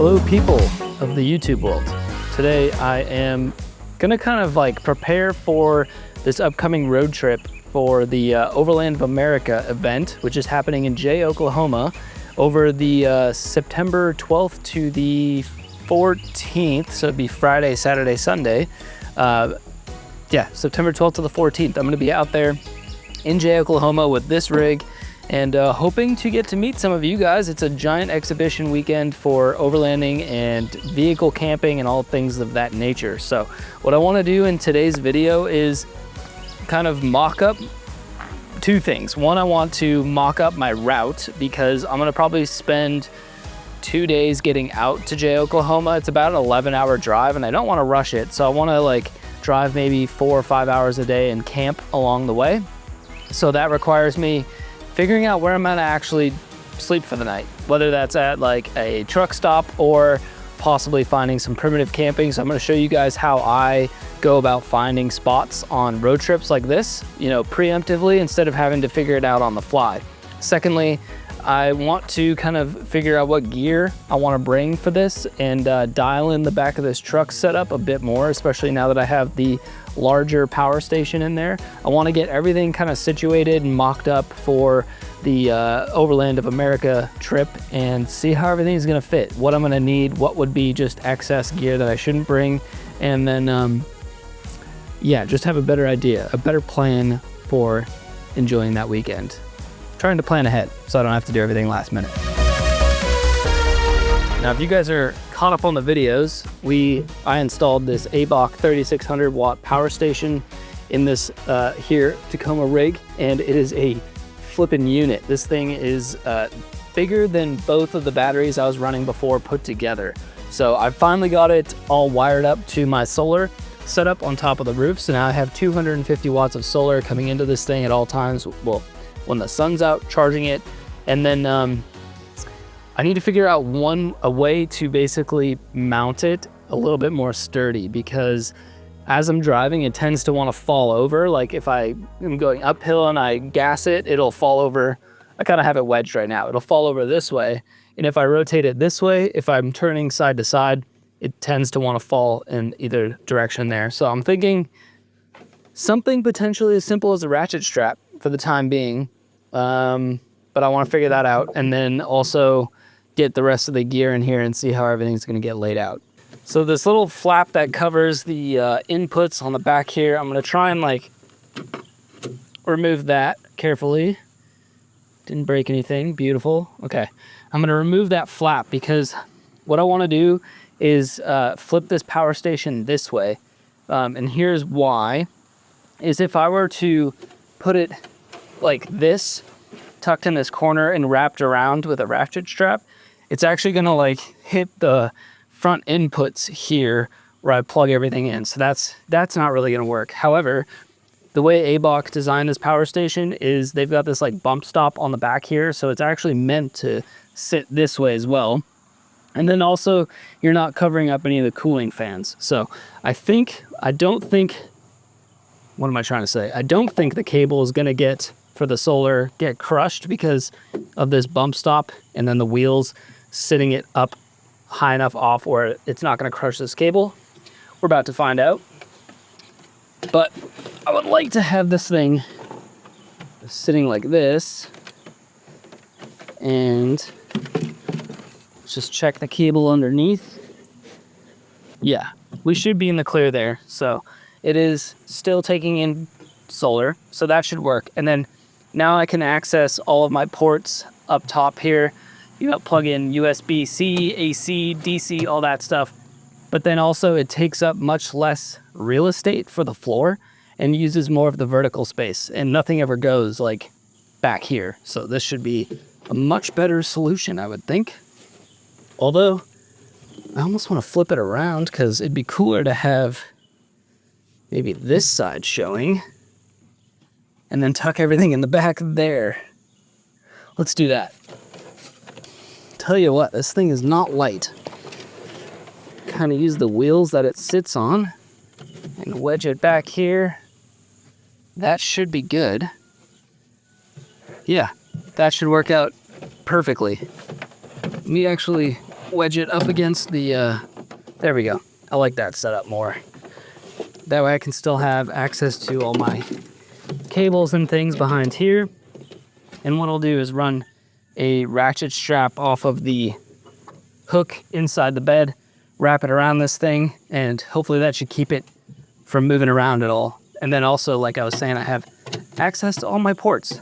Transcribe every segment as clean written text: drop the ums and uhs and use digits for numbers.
Hello people of the YouTube world. Today I am gonna kind of like prepare for this upcoming road trip for the Overland of America event, which is happening in Jay, Oklahoma over the September 12th to the 14th. So it'd be Friday, Saturday, Sunday. Yeah, September 12th to the 14th. I'm gonna be out there in Jay, Oklahoma with this rig and hoping to get to meet some of you guys. It's a giant exhibition weekend for overlanding and vehicle camping and all things of that nature. So what I want to do in today's video is kind of mock up two things. One, I want to mock up my route because I'm going to probably spend 2 days getting out to Jay, Oklahoma. It's about an 11-hour drive and I don't want to rush it. So I want to like drive maybe 4 or 5 hours a day and camp along the way. So that requires me figuring out where I'm gonna actually sleep for the night, whether that's at like a truck stop or possibly finding some primitive camping. So I'm gonna show you guys how I go about finding spots on road trips like this, you know, preemptively instead of having to figure it out on the fly. Secondly, I want to kind of figure out what gear I wanna bring for this and dial in the back of this truck setup a bit more, especially now that I have the larger power station in there. I want to get everything kind of situated and mocked up for the Overland of America trip and see how everything's going to fit, what I'm going to need, what would be just excess gear that I shouldn't bring, and then yeah, just have a better idea, a better plan for enjoying that weekend. Trying to plan ahead so I don't have to do everything last minute. Now, if you guys are caught up on the videos, I installed this ABOC 3600 watt power station in this here Tacoma rig, and it is a flippin' unit. This thing is bigger than both of the batteries I was running before put together. So I finally got it all wired up to my solar setup on top of the roof. So now I have 250 watts of solar coming into this thing at all times. Well, when the sun's out, charging it, and then I need to figure out a way to basically mount it a little bit more sturdy, because as I'm driving, it tends to want to fall over. Like if I am going uphill and I gas it, it'll fall over. I kind of have it wedged right now. It'll fall over this way. And if I rotate it this way, if I'm turning side to side, it tends to want to fall in either direction there. So I'm thinking something potentially as simple as a ratchet strap for the time being. But I want to figure that out and then also get the rest of the gear in here and see how everything's going to get laid out. So this little flap that covers the inputs on the back here, I'm going to try and like remove that carefully. Didn't break anything. Beautiful. Okay. I'm going to remove that flap because what I want to do is flip this power station this way. And here's why, is if I were to put it like this, tucked in this corner and wrapped around with a ratchet strap, it's actually gonna like hit the front inputs here where I plug everything in. So that's not really gonna work. However, the way ABOC designed this power station is they've got this like bump stop on the back here. So it's actually meant to sit this way as well. And then also you're not covering up any of the cooling fans. So I don't think the cable is gonna get crushed because of this bump stop and then the wheels sitting it up high enough off where it's not going to crush this cable. We're about to find out. But I would like to have this thing sitting like this. And let's just check the cable underneath. Yeah, we should be in the clear there. So it is still taking in solar, so that should work. And then now I can access all of my ports up top here. You know, plug in USB-C, AC, DC, all that stuff. But then also it takes up much less real estate for the floor and uses more of the vertical space, and nothing ever goes like back here. So this should be a much better solution, I would think. Although I almost want to flip it around because it'd be cooler to have maybe this side showing and then tuck everything in the back there. Let's do that. Tell you what, this thing is not light. Kind of use the wheels that it sits on and wedge it back here. That should be good. Yeah, that should work out perfectly. Let me actually wedge it up against the, there we go. I like that setup more. That way I can still have access to all my cables and things behind here. And what I'll do is run a ratchet strap off of the hook inside the bed, wrap it around this thing, and hopefully that should keep it from moving around at all. And then also, like I was saying, I have access to all my ports.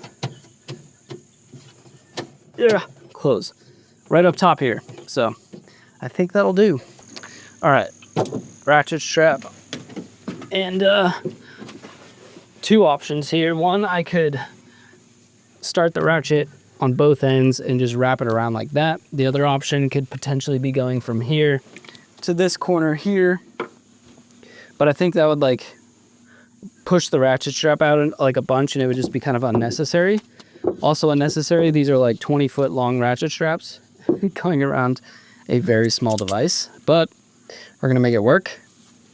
Yeah, close. Right up top here. So I think that'll do. All right, ratchet strap. And two options here. One, I could start the ratchet on both ends and just wrap it around like that. The other option could potentially be going from here to this corner here. But I think that would like push the ratchet strap out like a bunch, and it would just be kind of unnecessary. Also unnecessary, these are like 20-foot long ratchet straps going around a very small device, but we're gonna make it work.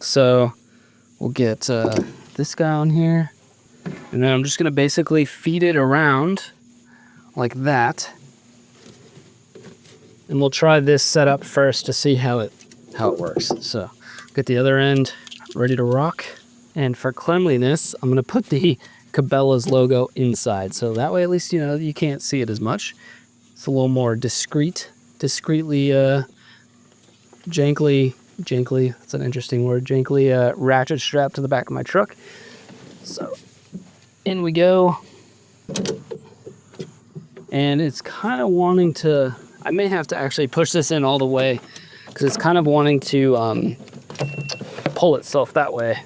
So we'll get this guy on here, and then I'm just gonna basically feed it around like that. And we'll try this setup first to see how it works. So get the other end ready to rock. And for cleanliness, I'm gonna put the Cabela's logo inside, so that way at least, you know, you can't see it as much. It's a little more discreetly jankly, that's an interesting word, jankly ratchet strap to the back of my truck. So in we go. And it's kind of wanting to, I may have to actually push this in all the way because it's kind of wanting to pull itself that way.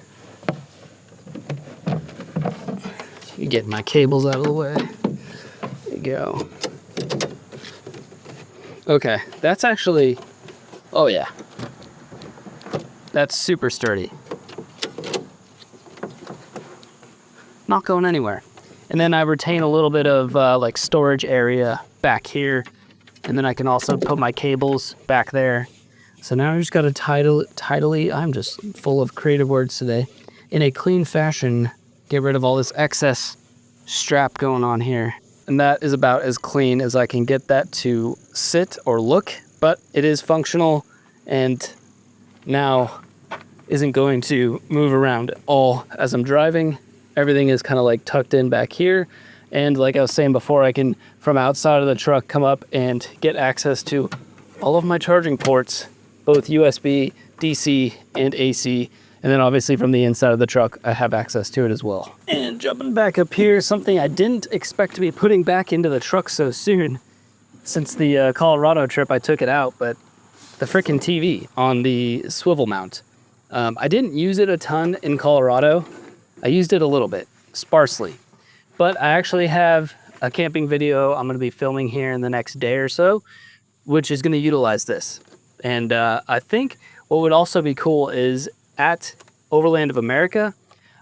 You get my cables out of the way. There you go. Okay, that's actually, oh yeah. That's super sturdy. Not going anywhere. And then I retain a little bit of like storage area back here. And then I can also put my cables back there. So now I just got to tidily, I'm just full of creative words today, in a clean fashion, get rid of all this excess strap going on here. And that is about as clean as I can get that to sit or look, but it is functional and now isn't going to move around at all as I'm driving. Everything is kind of like tucked in back here. And like I was saying before, I can, from outside of the truck, come up and get access to all of my charging ports, both USB, DC, and AC. And then obviously from the inside of the truck, I have access to it as well. And jumping back up here, something I didn't expect to be putting back into the truck so soon. Since the Colorado trip, I took it out, but the frickin' TV on the swivel mount. I didn't use it a ton in Colorado. I used it a little bit, sparsely. But I actually have a camping video I'm gonna be filming here in the next day or so, which is gonna utilize this. And I think what would also be cool is at Overland of America,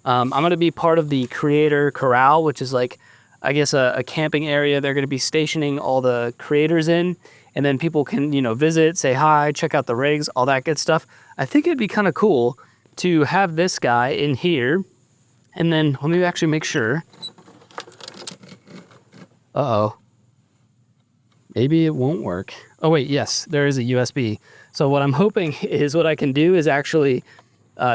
I'm gonna be part of the Creator Corral, which is like, I guess a camping area they're gonna be stationing all the creators in, and then people can, you know, visit, say hi, check out the rigs, all that good stuff. I think it'd be kind of cool to have this guy in here, and then let me actually make sure. Uh-oh. Maybe it won't work. Oh wait, yes, there is a USB. So what I'm hoping is what I can do is actually,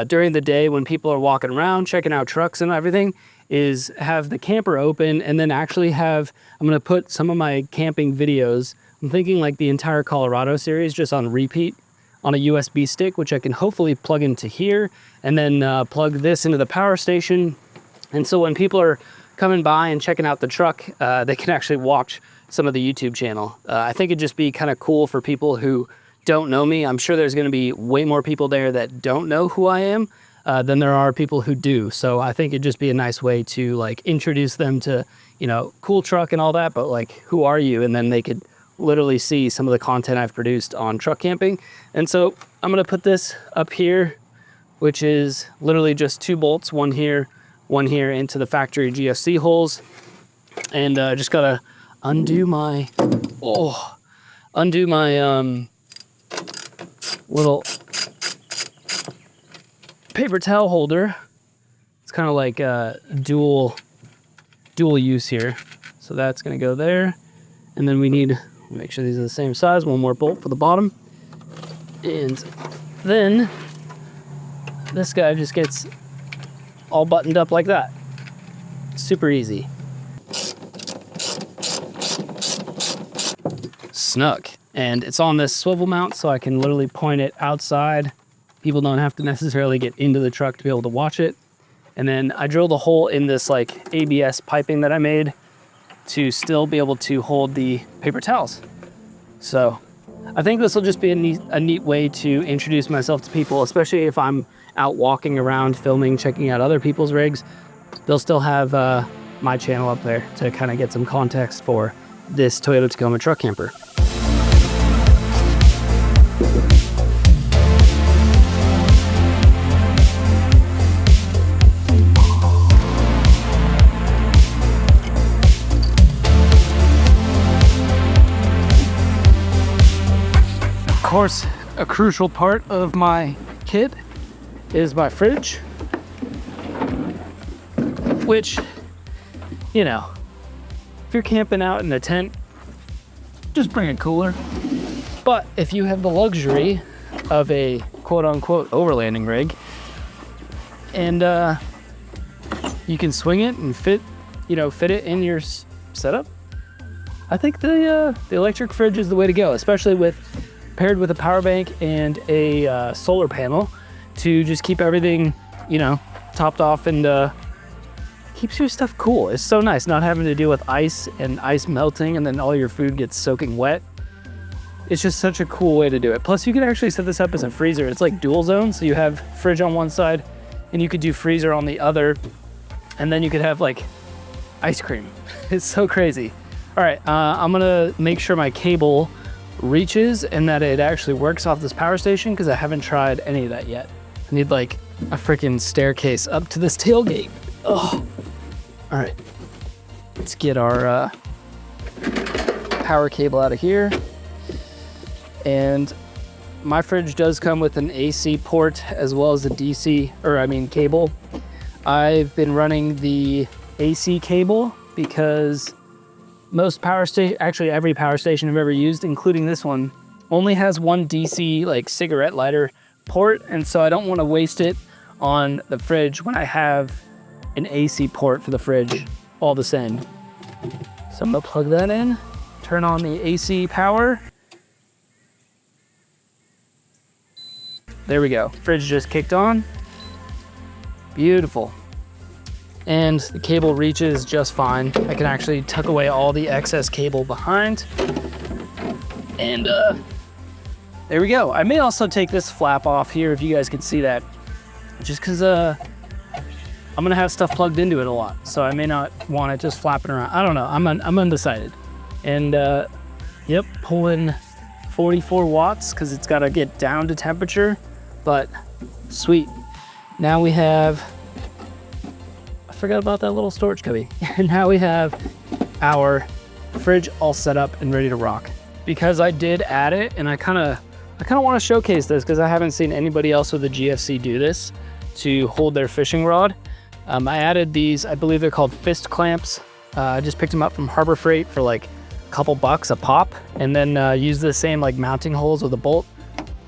during the day when people are walking around, checking out trucks and everything, is have the camper open and then actually have, I'm gonna put some of my camping videos, I'm thinking like the entire Colorado series just on repeat on a USB stick, which I can hopefully plug into here and then plug this into the power station. And so when people are coming by and checking out the truck, they can actually watch some of the YouTube channel. I think it'd just be kind of cool for people who don't know me. I'm sure there's gonna be way more people there that don't know who I am than there are people who do. So I think it'd just be a nice way to like introduce them to, you know, cool truck and all that, but like, who are you? And then they could literally see some of the content I've produced on truck camping. And so I'm gonna put this up here, which is literally just 2 bolts, one here into the factory GFC holes. And just gotta undo my little paper towel holder. It's kind of like dual use here. So that's gonna go there. And then we need, make sure these are the same size, one more bolt for the bottom. And then this guy just gets all buttoned up like that. Super easy. Snug. And it's on this swivel mount, so I can literally point it outside. People don't have to necessarily get into the truck to be able to watch it. And then I drilled a hole in this like ABS piping that I made to still be able to hold the paper towels. So I think this will just be a neat way to introduce myself to people, especially if I'm out walking around, filming, checking out other people's rigs. They'll still have my channel up there to kind of get some context for this Toyota Tacoma truck camper. Of course, a crucial part of my kit is my fridge, which, you know, if you're camping out in a tent, just bring a cooler. But if you have the luxury of a quote-unquote overlanding rig, and you can swing it and fit it in your setup, I think the electric fridge is the way to go, especially paired with a power bank and a solar panel to just keep everything, topped off, and keeps your stuff cool. It's so nice not having to deal with ice and ice melting and then all your food gets soaking wet. It's just such a cool way to do it. Plus you can actually set this up as a freezer. It's like dual zone, so you have fridge on one side and you could do freezer on the other, and then you could have like ice cream. It's so crazy. All right, I'm gonna make sure my cable reaches and that it actually works off this power station, because I haven't tried any of that yet. I need like a freaking staircase up to this tailgate. Oh, all right. Let's get our power cable out of here. And my fridge does come with an AC port as well as a DC, cable. I've been running the AC cable because most power station, actually every power station I've ever used, including this one, only has one DC like cigarette lighter port, and so I don't want to waste it on the fridge when I have an AC port for the fridge all the same. So I'm gonna plug that in, turn on the AC power. There we go, fridge just kicked on. Beautiful. And the cable reaches just fine. I can actually tuck away all the excess cable behind. And there we go. I may also take this flap off here if you guys can see that, just because I'm gonna have stuff plugged into it a lot, so I may not want it just flapping around. I don't know, I'm undecided. And yep, pulling 44 watts because it's gotta get down to temperature, but sweet. Now we have, I forgot about that little storage cubby. And now we have our fridge all set up and ready to rock. Because I did add it, and I kind of want to showcase this because I haven't seen anybody else with a GFC do this to hold their fishing rod. I added these, I believe they're called fist clamps. I just picked them up from Harbor Freight for like a couple bucks a pop, and then use the same like mounting holes with a bolt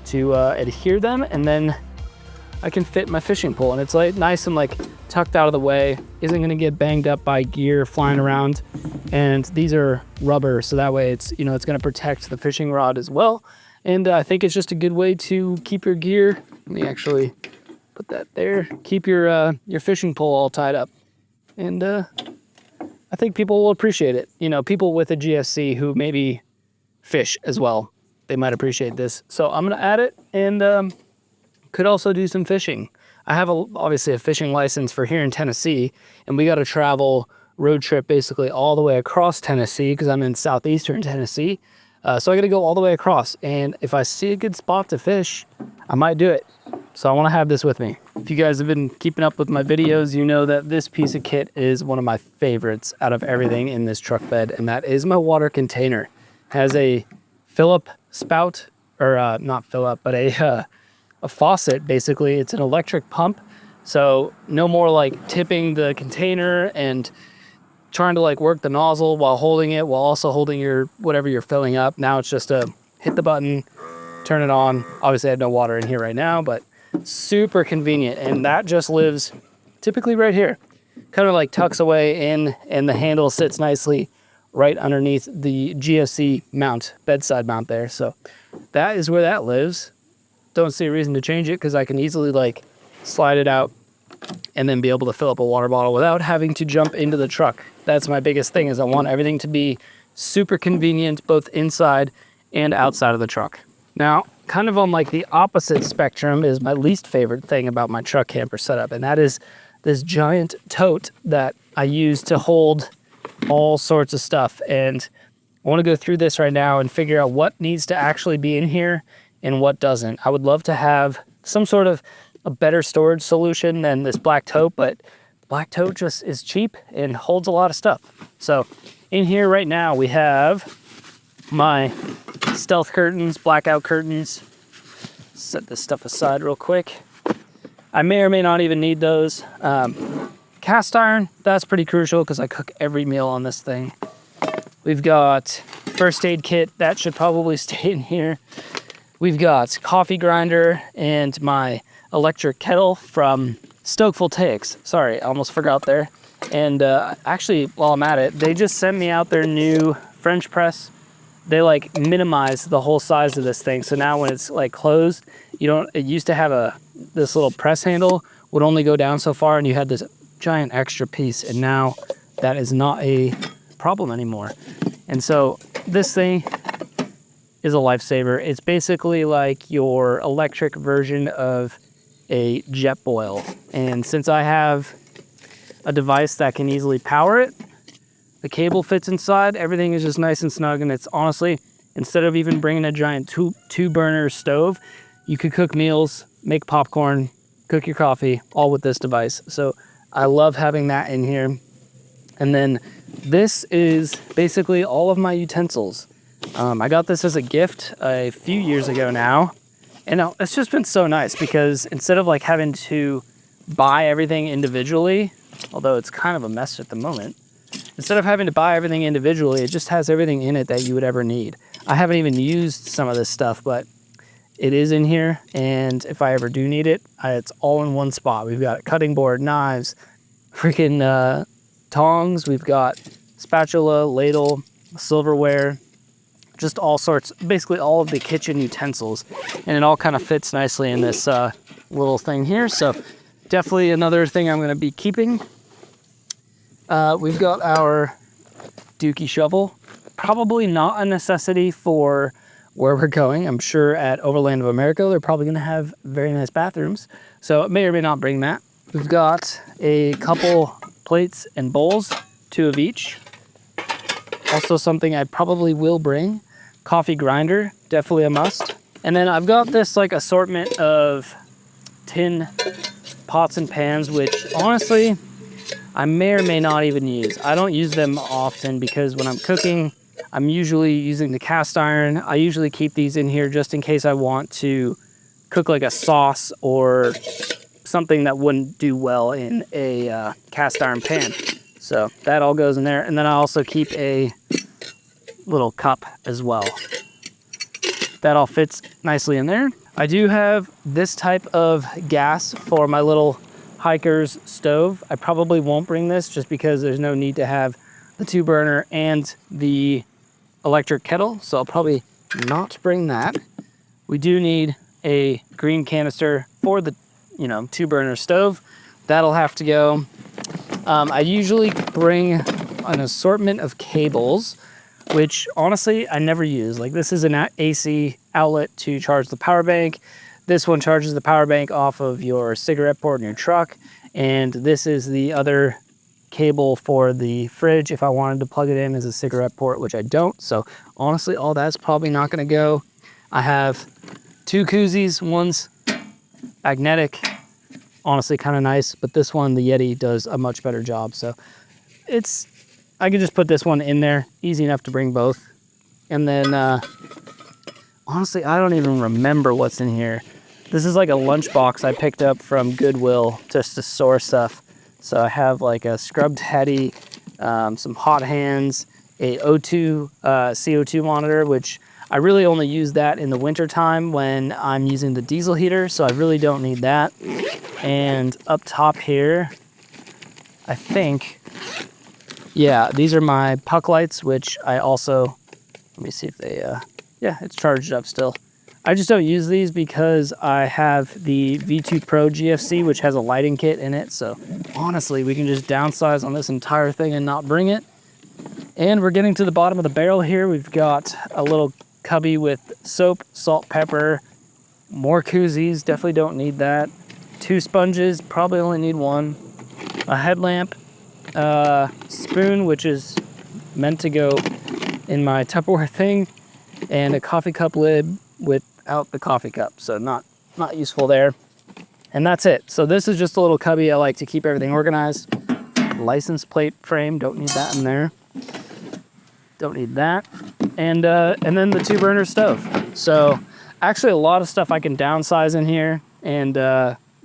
to adhere them, and then I can fit my fishing pole, and it's like nice and like tucked out of the way, isn't gonna get banged up by gear flying around. And these are rubber, so that way it's, it's gonna protect the fishing rod as well. And I think it's just a good way to keep your gear, let me actually put that there, keep your fishing pole all tied up. And I think people will appreciate it. People with a GFC who maybe fish as well, they might appreciate this. So I'm gonna add it, and could also do some fishing. I have obviously a fishing license for here in Tennessee, and we got to travel road trip basically all the way across Tennessee because I'm in southeastern Tennessee. So I got to go all the way across, and if I see a good spot to fish, I might do it. So I want to have this with me. If you guys have been keeping up with my videos, you know that this piece of kit is one of my favorites out of everything in this truck bed, and that is my water container. It has a fill-up spout, or not fill-up, but a faucet. Basically it's an electric pump, so no more like tipping the container and trying to like work the nozzle while holding it while also holding your whatever you're filling up. Now it's just a hit the button, turn it on. Obviously I have no water in here right now, but super convenient. And that just lives typically right here, kind of like tucks away in, and the handle sits nicely right underneath the GSC mount, bedside mount there. So that is where that lives. Don't see a reason to change it because I can easily like slide it out and then be able to fill up a water bottle without having to jump into the truck. That's my biggest thing, is I want everything to be super convenient, both inside and outside of the truck. Now, kind of on like the opposite spectrum is my least favorite thing about my truck camper setup, and that is this giant tote that I use to hold all sorts of stuff. And I want to go through this right now and figure out what needs to actually be in here and what doesn't. I would love to have some sort of a better storage solution than this black tote, but black tote just is cheap and holds a lot of stuff. So in here right now, we have my stealth curtains, blackout curtains. Set this stuff aside real quick. I may or may not even need those. Cast iron, that's pretty crucial because I cook every meal on this thing. We've got first aid kit, that should probably stay in here. We've got coffee grinder and my electric kettle from Stokeful Takes. Sorry, I almost forgot there. And actually, while I'm at it, they just sent me out their new French press. They like minimize the whole size of this thing. So now when it's like closed, it used to have this little press handle would only go down so far, and you had this giant extra piece, and now that is not a problem anymore. And so this thing is a lifesaver. It's basically like your electric version of a jet boil. And since I have a device that can easily power it, the cable fits inside, everything is just nice and snug. And it's honestly, instead of even bringing a giant two burner stove, you could cook meals, make popcorn, cook your coffee, all with this device. So I love having that in here. And then this is basically all of my utensils. I got this as a gift a few years ago now. And it's just been so nice because instead of like having to buy everything individually, although it's kind of a mess at the moment, instead of having to buy everything individually, it just has everything in it that you would ever need. I haven't even used some of this stuff, but it is in here. And if I ever do need it, it's all in one spot. We've got a cutting board, knives, freaking tongs. We've got spatula, ladle, silverware, just all sorts, basically all of the kitchen utensils. And it all kind of fits nicely in this little thing here. So definitely another thing I'm going to be keeping. We've got our dookie shovel. Probably not a necessity for where we're going. I'm sure at Overland of America, they're probably going to have very nice bathrooms. So it may or may not bring that. We've got a couple plates and bowls, 2 of each. Also something I probably will bring. Coffee grinder, definitely a must. And then I've got this like assortment of tin pots and pans, which honestly, I may or may not even use. I don't use them often because when I'm cooking, I'm usually using the cast iron. I usually keep these in here just in case I want to cook like a sauce or something that wouldn't do well in a cast iron pan. So that all goes in there. And then I also keep a little cup as well. That all fits nicely in there. I do have this type of gas for my little hiker's stove. I probably won't bring this just because there's no need to have the 2 burner and the electric kettle. So I'll probably not bring that. We do need a green canister for the 2 burner stove. That'll have to go. I usually bring an assortment of cables, which honestly I never use. Like this is an AC outlet to charge the power bank. This one charges the power bank off of your cigarette port in your truck. And this is the other cable for the fridge if I wanted to plug it in as a cigarette port, which I don't. So honestly, all that's probably not gonna go. I have 2 koozies. One's magnetic, honestly kind of nice, but this one, the Yeti, does a much better job. So I can just put this one in there, easy enough to bring both. And then honestly, I don't even remember what's in here. This is like a lunchbox I picked up from Goodwill just to store stuff. So I have like a scrubbed teddy, some hot hands, a CO2 monitor, which I really only use that in the winter time when I'm using the diesel heater, so I really don't need that. And up top here, I think, yeah, these are my puck lights, which I also, let me see if they, yeah, it's charged up still. I just don't use these because I have the V2 Pro GFC, which has a lighting kit in it. So honestly, we can just downsize on this entire thing and not bring it. And we're getting to the bottom of the barrel here. We've got a little cubby with soap, salt, pepper, more koozies, definitely don't need that. 2 sponges, probably only need 1. A headlamp, spoon, which is meant to go in my Tupperware thing, and a coffee cup lid without the coffee cup, so not useful there. And that's it. So this is just a little cubby I like to keep everything organized. License plate frame, don't need that in there. Don't need that. And then the 2 burner stove. So actually a lot of stuff I can downsize in here and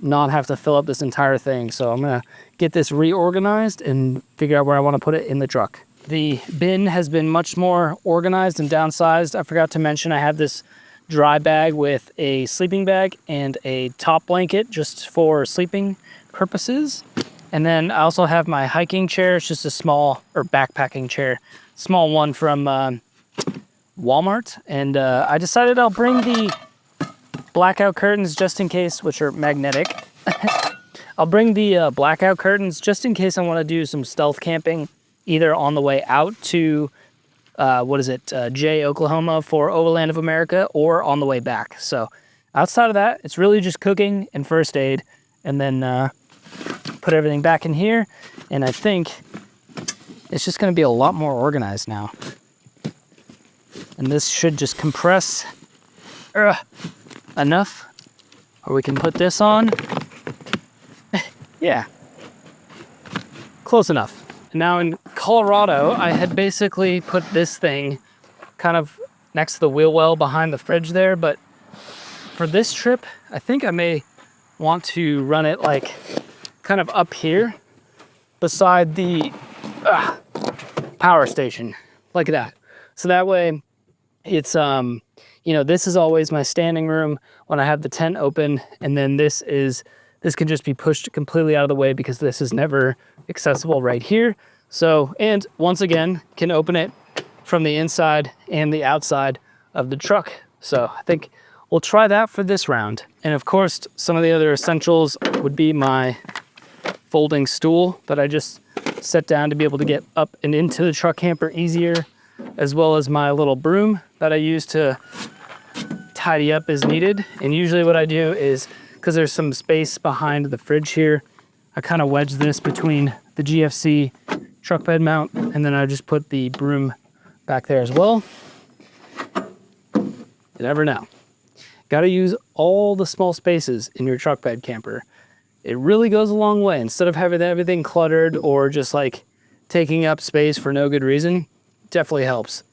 not have to fill up this entire thing. So I'm gonna get this reorganized and figure out where I want to put it in the truck. The bin has been much more organized and downsized. I forgot to mention I have this dry bag with a sleeping bag and a top blanket just for sleeping purposes. And then I also have my hiking chair. It's just a small, or backpacking chair, small one from Walmart. And I decided I'll bring the blackout curtains just in case, which are magnetic. I'll bring the blackout curtains just in case I want to do some stealth camping, either on the way out to, Jay, Oklahoma for Overland of America, or on the way back. So outside of that, it's really just cooking and first aid, and then put everything back in here. And I think it's just going to be a lot more organized now. And this should just compress enough, or we can put this on. Yeah, close enough. Now in Colorado, I had basically put this thing kind of next to the wheel well behind the fridge there, but for this trip, I think I may want to run it like kind of up here beside the power station, like that. So that way it's, this is always my standing room when I have the tent open, and then this can just be pushed completely out of the way because this is never accessible right here. So, and once again, can open it from the inside and the outside of the truck. So I think we'll try that for this round. And of course, some of the other essentials would be my folding stool that I just set down to be able to get up and into the truck camper easier, as well as my little broom that I use to tidy up as needed. And usually what I do is, because there's some space behind the fridge here, I kind of wedge this between the GFC truck bed mount, and then I just put the broom back there as well. You never know. Got to use all the small spaces in your truck bed camper. It really goes a long way. Instead of having everything cluttered or just like taking up space for no good reason, definitely helps.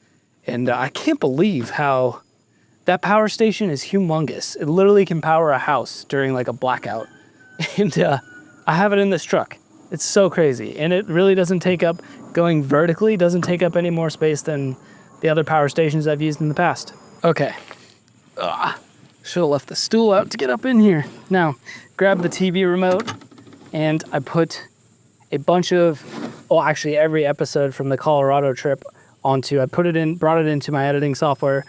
And I can't believe how that power station is humongous. It literally can power a house during like a blackout. And I have it in this truck. It's so crazy. And it really doesn't take up, going vertically, doesn't take up any more space than the other power stations I've used in the past. Okay. Should have left the stool out to get up in here. Now, grab the TV remote, and I put a bunch of, actually every episode from the Colorado trip onto, brought it into my editing software,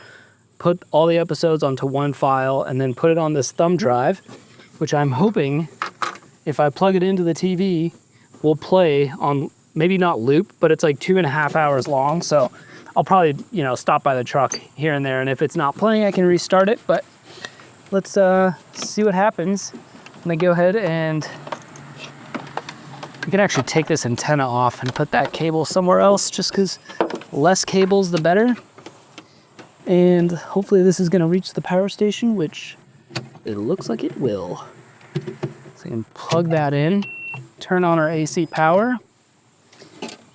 put all the episodes onto one file, and then put it on this thumb drive, which I'm hoping if I plug it into the TV, will play on, maybe not loop, but it's like 2.5 hours long. So I'll probably, stop by the truck here and there. And if it's not playing, I can restart it. But let's see what happens. I'm gonna go ahead and we can actually take this antenna off and put that cable somewhere else, just because less cables, the better. And hopefully this is gonna reach the power station, which it looks like it will. So we can plug that in, turn on our AC power,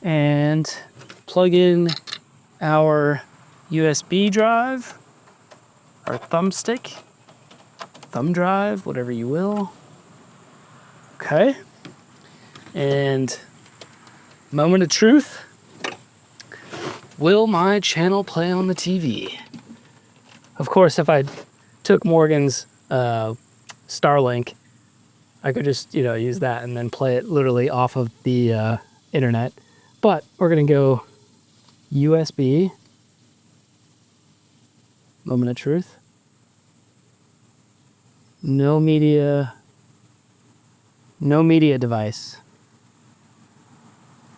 and plug in our USB drive, our thumb drive, whatever you will. Okay. And moment of truth. Will my channel play on the TV? Of course, if I took Morgan's Starlink, I could just, you know, use that and then play it literally off of the internet. But we're gonna go USB. Moment of truth. No media device.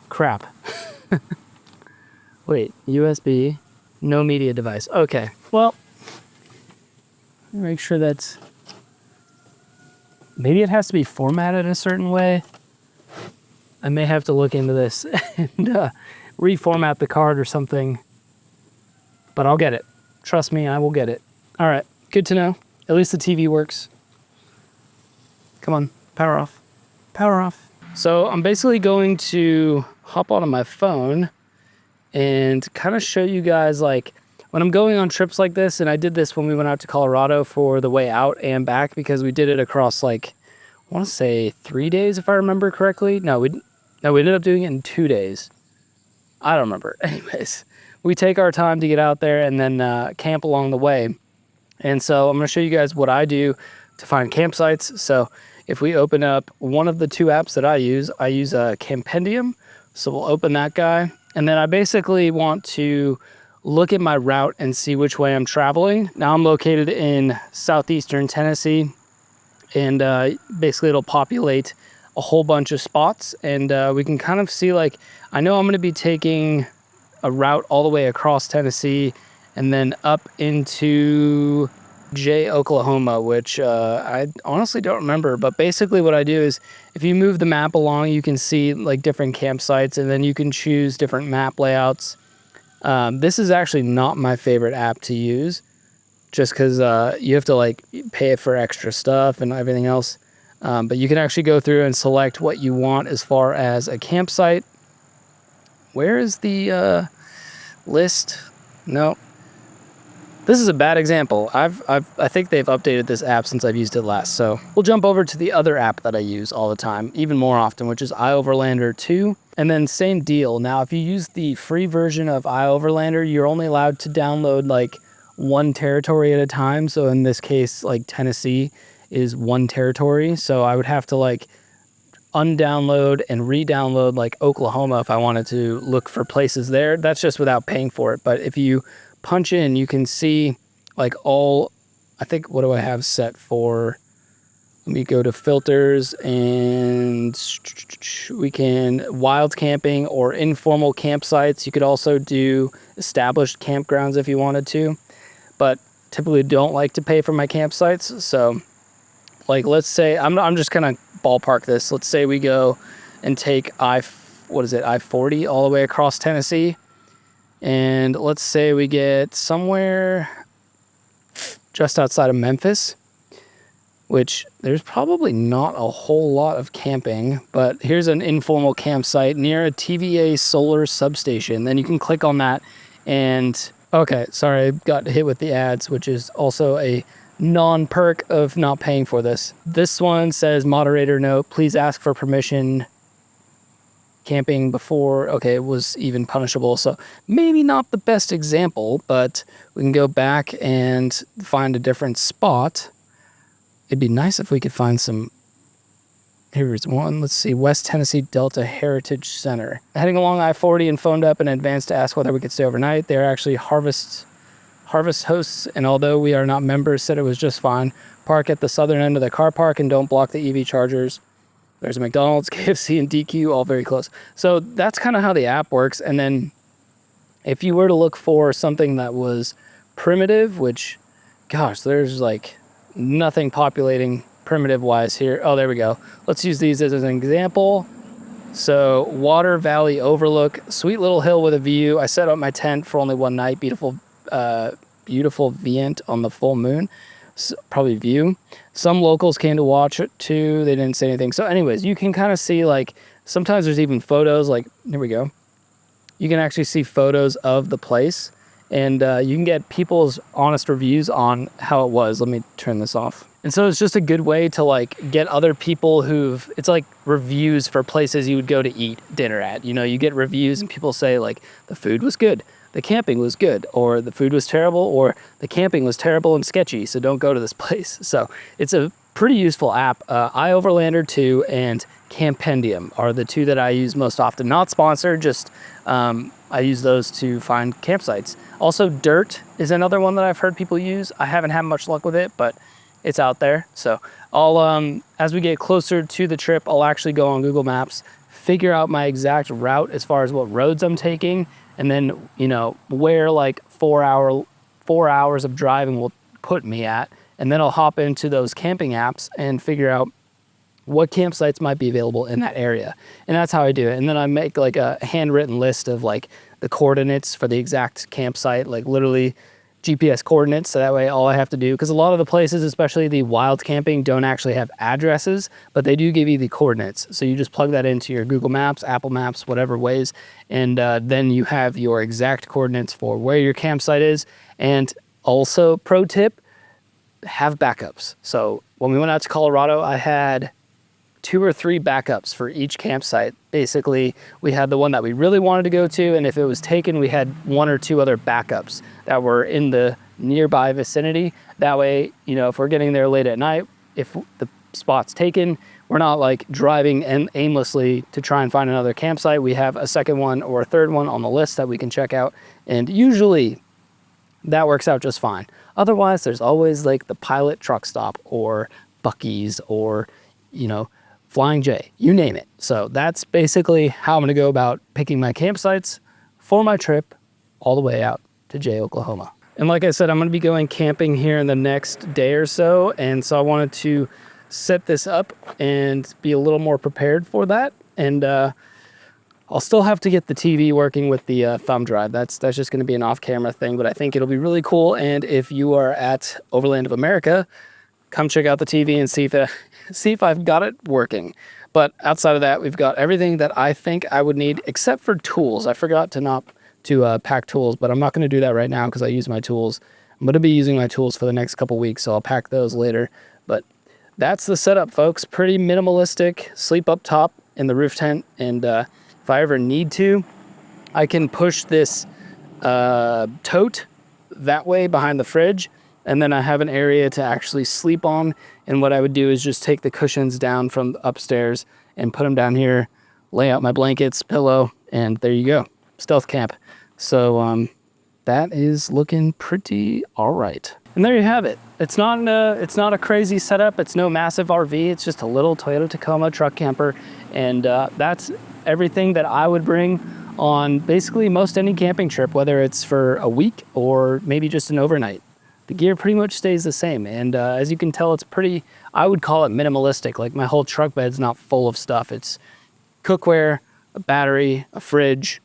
Crap. Wait, USB, no media device. Okay, well, make sure that's, maybe it has to be formatted a certain way. I may have to look into this and reformat the card or something, but I'll get it. Trust me, I will get it. All right, good to know. At least the TV works. Come on, power off. Power off. So I'm basically going to hop onto my phone and kind of show you guys, like, when I'm going on trips like this, and I did this when we went out to Colorado for the way out and back, because we did it across, like, I want to say 3 days, if I remember correctly. No, we ended up doing it in 2 days. I don't remember. Anyways, we take our time to get out there and then camp along the way. And so I'm going to show you guys what I do to find campsites. So if we open up one of the 2 apps that I use a Campendium. So we'll open that guy. And then I basically want to look at my route and see which way I'm traveling. Now I'm located in southeastern Tennessee, and basically it'll populate a whole bunch of spots, and we can kind of see, like, I know I'm going to be taking a route all the way across Tennessee and then up into Oklahoma, which I honestly don't remember. But basically what I do is, if you move the map along, you can see like different campsites, and then you can choose different map layouts. This is actually not my favorite app to use, just because you have to like pay for extra stuff and everything else. But you can actually go through and select what you want as far as a campsite. Where is the list? No. This is a bad example. I think they've updated this app since I've used it last. So we'll jump over to the other app that I use all the time, even more often, which is iOverlander 2. And then same deal. Now, if you use the free version of iOverlander, you're only allowed to download like 1 territory at a time. So in this case, like Tennessee is 1 territory. So I would have to like undownload and re-download like Oklahoma if I wanted to look for places there. That's just without paying for it. But if you punch in, you can see like all, I think, what do I have set for? Let me go to filters, and we can wild camping or informal campsites. You could also do established campgrounds if you wanted to, but typically don't like to pay for my campsites. So like, let's say, I'm just gonna ballpark this. Let's say we go and take I-40 all the way across Tennessee. And let's say we get somewhere just outside of Memphis, which there's probably not a whole lot of camping, but here's an informal campsite near a TVA solar substation. Then you can click on that and, okay, sorry, I got hit with the ads, which is also a non-perk of not paying for this. This one says moderator note, please ask for permission. Camping before, okay, it was even punishable. So maybe not the best example, but we can go back and find a different spot. It'd be nice if we could find some. Here's one. Let's see. West Tennessee Delta Heritage Center. Heading along I-40 and phoned up in advance to ask whether we could stay overnight. They're actually harvest hosts, and although we are not members, said it was just fine. Park at the southern end of the car park and don't block the EV chargers. There's a McDonald's, KFC, and DQ, all very close. So that's kind of how the app works. And then if you were to look for something that was primitive, which, gosh, there's like nothing populating primitive-wise here. Oh, there we go. Let's use these as an example. So Water Valley Overlook, sweet little hill with a view. I set up my tent for only one night. Beautiful vient on the full moon. Probably view. Some locals came to watch it too. They didn't say anything. So anyways, you can kind of see, like, sometimes there's even photos, like, here we go. You can actually see photos of the place, and you can get people's honest reviews on how it was. Let me turn this off. And so it's just a good way to like get other people it's like reviews for places you would go to eat dinner at. You know, you get reviews and people say like, the food was good. the camping was good, or the food was terrible, or the camping was terrible and sketchy, so don't go to this place. So it's a pretty useful app. iOverlander 2 and Campendium are the two that I use most often. Not sponsored, just I use those to find campsites. Also, Dirt is another one that I've heard people use. I haven't had much luck with it, but it's out there. So I'll, as we get closer to the trip, I'll actually go on Google Maps, figure out my exact route as far as what roads I'm taking, and then, you know, where like 4 hours of driving will put me at. And then I'll hop into those camping apps and figure out what campsites might be available in that area. And that's how I do it. And then I make like a handwritten list of like the coordinates for the exact campsite, like literally GPS coordinates. So that way all I have to do, because a lot of the places, especially the wild camping, don't actually have addresses, but they do give you the coordinates. So you just plug that into your Google Maps, Apple Maps, whatever ways. And then you have your exact coordinates for where your campsite is. And also, pro tip, have backups. So when we went out to Colorado, I had 2 or 3 backups for each campsite. Basically, we had the one that we really wanted to go to, and if it was taken, we had 1 or 2 other backups that were in the nearby vicinity. That way, you know, if we're getting there late at night, if the spot's taken, we're not like driving aimlessly to try and find another campsite. We have a second one or a third one on the list that we can check out, and usually that works out just fine. Otherwise, there's always like the Pilot truck stop or Buc-ee's or, you know, Flying J, you name it. So that's basically how I'm gonna go about picking my campsites for my trip all the way out to Jay, Oklahoma. And like I said, I'm gonna be going camping here in the next day or so. And so I wanted to set this up and be a little more prepared for that. And I'll still have to get the TV working with the thumb drive. That's just gonna be an off-camera thing, but I think it'll be really cool. And if you are at Overland of America, come check out the TV and see if I've got it working. But outside of that, we've got everything that I think I would need, except for tools. I forgot to pack tools, but I'm not gonna do that right now because I use my tools. I'm gonna be using my tools for the next couple weeks, so I'll pack those later. But that's the setup, folks. Pretty minimalistic. Sleep up top in the roof tent, and if I ever need to, I can push this tote that way behind the fridge, and then I have an area to actually sleep on. And what I would do is just take the cushions down from upstairs and put them down here, lay out my blankets, pillow, and there you go. Stealth camp. So that is looking pretty all right. And there you have it. It's not a crazy setup. It's no massive RV. It's just a little Toyota Tacoma truck camper. And that's everything that I would bring on basically most any camping trip, whether it's for a week or maybe just an overnight. The gear pretty much stays the same. And as you can tell, it's pretty, I would call it minimalistic. Like my whole truck bed's not full of stuff. It's cookware, a battery, a fridge,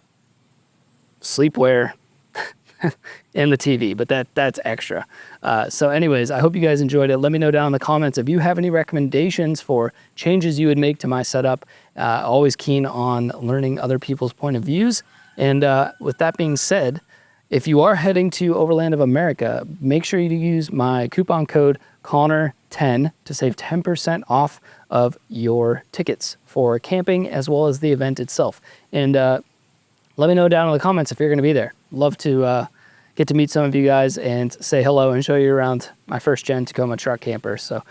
sleepwear, and the TV, but that's extra. So anyways, I hope you guys enjoyed it. Let me know down in the comments if you have any recommendations for changes you would make to my setup. Always keen on learning other people's point of views. And with that being said, if you are heading to Overland of America, make sure you use my coupon code Connor10 to save 10% off of your tickets for camping as well as the event itself. And let me know down in the comments if you're going to be there. Love to get to meet some of you guys and say hello and show you around my first gen Tacoma truck camper. So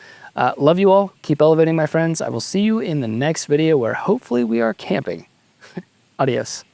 love you all. Keep elevating, my friends. I will see you in the next video where hopefully we are camping. Adios.